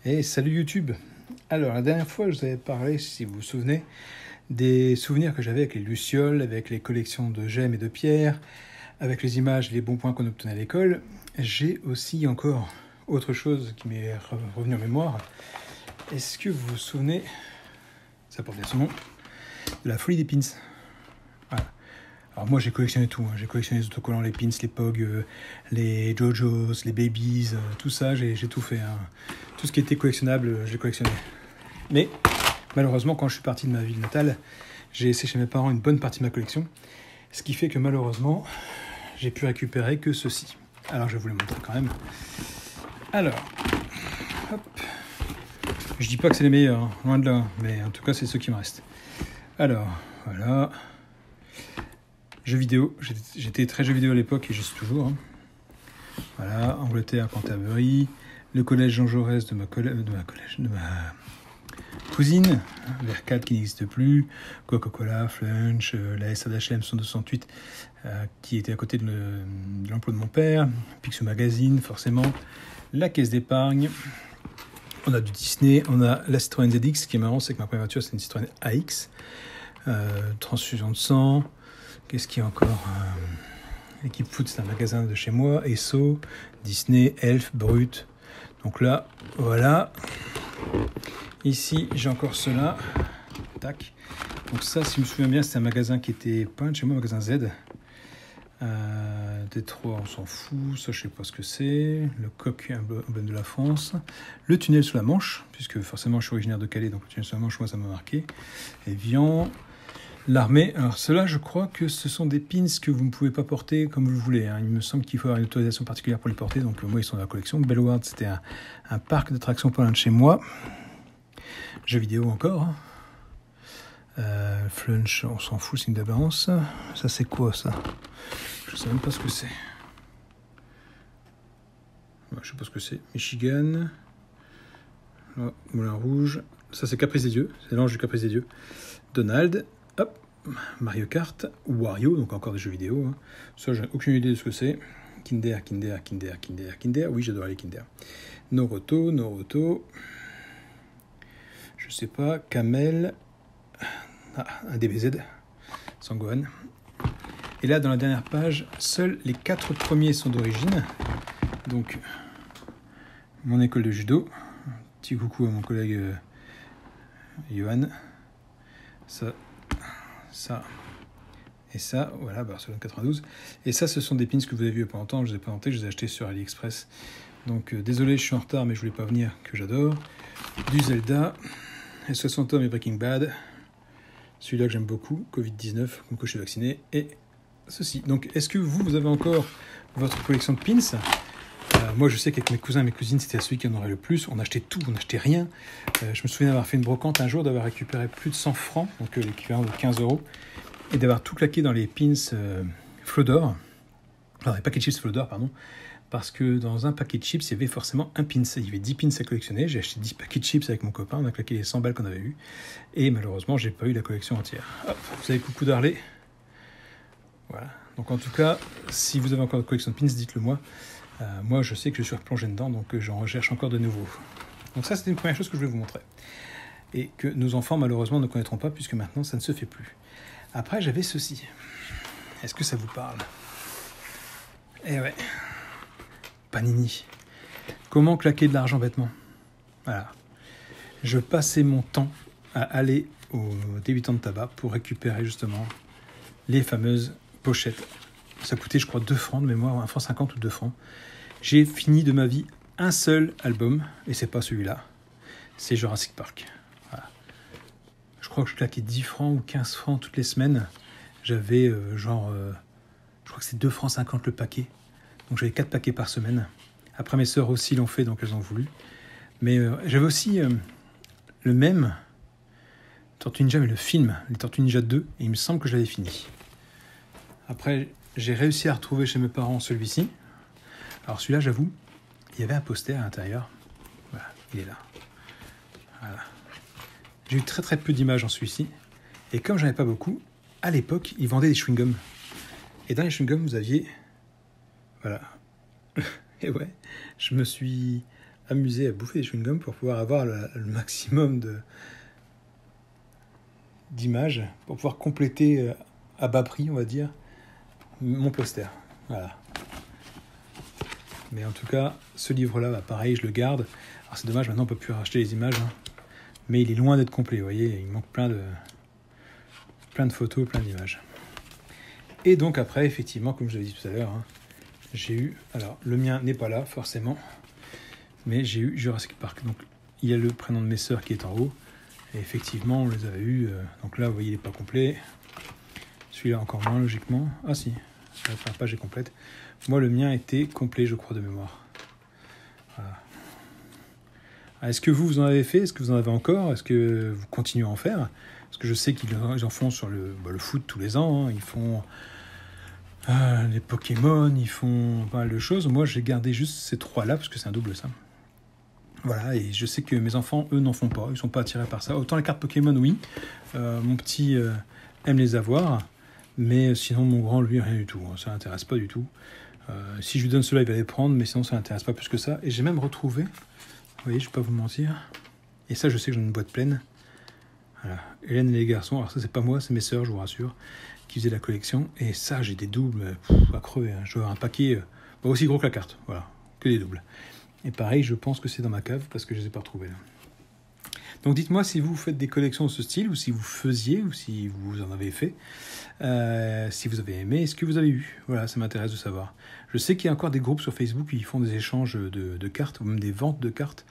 Et salut YouTube. Alors la dernière fois je vous avais parlé, si vous vous souvenez, des souvenirs que j'avais avec les lucioles, avec les collections de gemmes et de pierres, avec les images, les bons points qu'on obtenait à l'école. J'ai aussi encore autre chose qui m'est revenu en mémoire. Est-ce que vous vous souvenez, ça porte bien son nom, de la folie des pins? Voilà. Alors moi j'ai collectionné tout, j'ai collectionné les autocollants, les pins, les pogs, les JoJo's, les babies, tout ça, j'ai tout fait. Tout ce qui était collectionnable, j'ai collectionné. Mais malheureusement, quand je suis parti de ma ville natale, j'ai laissé chez mes parents une bonne partie de ma collection, ce qui fait que malheureusement, j'ai pu récupérer que ceci. Alors je vais vous le montrer quand même. Alors, hop. Je dis pas que c'est les meilleurs, hein, loin de là, mais en tout cas c'est ceux qui me restent. Alors, voilà. Jeux vidéo, j'étais très jeux vidéo à l'époque et je suis toujours. Voilà, Angleterre, Canterbury, le collège Jean Jaurès de ma cousine, vers 4 qui n'existe plus, Coca-Cola, Flunch, la SADHM 168 qui était à côté de l'emploi de mon père, Picsou Magazine forcément, la caisse d'épargne, on a du Disney, on a la Citroën ZX, qui est marrant, c'est que ma première voiture c'est une Citroën AX, transfusion de sang, qu'est-ce qu'il y a encore Équipe Foot, c'est un magasin de chez moi, Esso, Disney, Elf, Brut. Donc là, voilà. Ici, j'ai encore cela. Tac. Donc ça, si je me souviens bien, c'est un magasin qui était pas loin de chez moi, magasin Z. Détroit, on s'en fout. Ça, je sais pas ce que c'est. Le coq, emblème de la France. Le tunnel sous la Manche, puisque forcément, je suis originaire de Calais, donc le tunnel sous la Manche, moi, ça m'a marqué. Evian. L'armée, alors cela je crois que ce sont des pins que vous ne pouvez pas porter comme vous voulez. Il me semble qu'il faut avoir une autorisation particulière pour les porter, donc moi ils sont dans la collection. Bellward, c'était un parc d'attractions pas loin de chez moi. Jeux vidéo encore. Flunch, on s'en fout, c'est une balance. Ça c'est quoi ça? Je sais même pas ce que c'est. Je sais pas ce que c'est. Michigan. Oh, Moulin Rouge. Ça c'est Caprice des Dieux, c'est l'ange du Caprice des Dieux. Donald. Hop, Mario Kart, Wario, donc encore des jeux vidéo. Ça, j'ai aucune idée de ce que c'est. Kinder. Oui, j'adore les Kinder. Noroto. Je sais pas. Camel. Un DBZ. Sangohan. Et là, dans la dernière page, seuls les 4 premiers sont d'origine. Donc, mon école de judo. Petit coucou à mon collègue Johan. Ça et ça, voilà, Barcelone 92. Et ça, ce sont des pins que vous avez vus il y a pas longtemps, je les ai présentés, je les ai achetés sur AliExpress. Donc désolé, je suis en retard, mais je voulais pas venir, que j'adore. Du Zelda, S60 Homme et Breaking Bad. Celui-là que j'aime beaucoup, Covid-19, comme quoi je suis vacciné. Et ceci. Donc, est-ce que vous avez encore votre collection de pins? Moi, je sais qu'avec mes cousins et mes cousines, c'était celui qui en aurait le plus. On achetait tout, on n'achetait rien. Je me souviens d'avoir fait une brocante un jour, d'avoir récupéré plus de 100 francs, donc l'équivalent de 15 €, et d'avoir tout claqué dans les pins Flodor. Alors, les paquets de chips Flodor, pardon, parce que dans un paquet de chips, il y avait forcément un pins. Il y avait 10 pins à collectionner. J'ai acheté 10 paquets de chips avec mon copain, on a claqué les 100 balles qu'on avait eues. Et malheureusement, j'ai pas eu la collection entière. Hop, vous avez coucou d'Harley. Voilà. Donc en tout cas, si vous avez encore une collection de pins, dites-le moi. Moi, je sais que je suis replongé dedans, donc j'en recherche encore de nouveaux. Donc ça, c'était une première chose que je voulais vous montrer. Et que nos enfants, malheureusement, ne connaîtront pas, puisque maintenant, ça ne se fait plus. Après, j'avais ceci. Est-ce que ça vous parle? Eh ouais. Panini. Comment claquer de l'argent bêtement? Voilà. Je passais mon temps à aller au débutant de tabac pour récupérer, justement, les fameuses pochettes. Ça coûtait, je crois, 2 francs de mémoire, 1 franc 50 ou 2 francs. J'ai fini de ma vie un seul album, et c'est pas celui-là, c'est Jurassic Park. Voilà. Je crois que je claquais 10 francs ou 15 francs toutes les semaines. J'avais je crois que c'est 2 francs 50 le paquet. Donc j'avais 4 paquets par semaine. Après mes sœurs aussi l'ont fait, donc elles ont voulu. Mais j'avais aussi le même Tortue Ninja, mais le film, les Tortues Ninja 2, et il me semble que je l'avais fini. Après, j'ai réussi à retrouver chez mes parents celui-ci. Alors celui-là, j'avoue, il y avait un poster à l'intérieur. Voilà, il est là. Voilà. J'ai eu très très peu d'images en celui-ci. Et comme j'en avais pas beaucoup, à l'époque, ils vendaient des chewing-gums. Et dans les chewing-gums, vous aviez... Voilà. Et ouais, je me suis amusé à bouffer des chewing-gums pour pouvoir avoir le maximum d'images, pour pouvoir compléter à bas prix, on va dire, mon poster. Voilà. Mais en tout cas, ce livre-là, bah, pareil, je le garde. Alors c'est dommage, maintenant on ne peut plus racheter les images, hein. Mais il est loin d'être complet, vous voyez, il manque plein de photos, plein d'images. Et donc après, effectivement, comme je l'ai dit tout à l'heure, hein, j'ai eu, alors le mien n'est pas là forcément, mais j'ai eu Jurassic Park. Donc il y a le prénom de mes sœurs qui est en haut, et effectivement on les avait eus, donc là vous voyez il n'est pas complet, celui-là encore moins logiquement, ah si, la page est complète. Moi le mien était complet je crois de mémoire. Voilà. Est-ce que vous en avez fait? Est-ce que vous en avez encore? Est-ce que vous continuez à en faire? Parce que je sais qu'ils en font sur le foot tous les ans, hein. Ils font les Pokémon, ils font pas mal de choses. Moi, j'ai gardé juste ces 3-là, parce que c'est un double, ça. Voilà, et je sais que mes enfants, eux, n'en font pas. Ils sont pas attirés par ça. Autant les cartes Pokémon, oui. Mon petit aime les avoir, mais sinon, mon grand, lui, rien du tout. Hein. Ça l'intéresse pas du tout. Si je lui donne cela, il va les prendre, mais sinon, ça l'intéresse pas plus que ça. Et j'ai même retrouvé... Vous voyez, je ne vais pas vous mentir. Et ça, je sais que j'en ai une boîte pleine. Voilà. Hélène et les garçons. Alors ça, c'est pas moi, c'est mes sœurs, je vous rassure, qui faisaient la collection. Et ça, j'ai des doubles à crever. Hein. Je dois avoir un paquet aussi gros que la carte. Voilà, que des doubles. Et pareil, je pense que c'est dans ma cave parce que je ne les ai pas retrouvés là. Donc dites-moi si vous faites des collections de ce style, ou si vous faisiez, ou si vous en avez fait. Si vous avez aimé, est-ce que vous avez eu? Voilà, ça m'intéresse de savoir. Je sais qu'il y a encore des groupes sur Facebook qui font des échanges de cartes, ou même des ventes de cartes.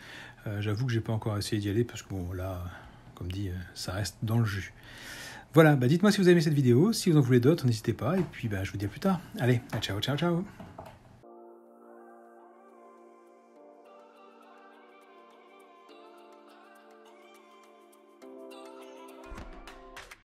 J'avoue que j'ai pas encore essayé d'y aller, parce que bon, là, comme dit, ça reste dans le jus. Voilà, dites-moi si vous avez aimé cette vidéo, si vous en voulez d'autres, n'hésitez pas, et puis je vous dis à plus tard. Allez, ciao, ciao, ciao.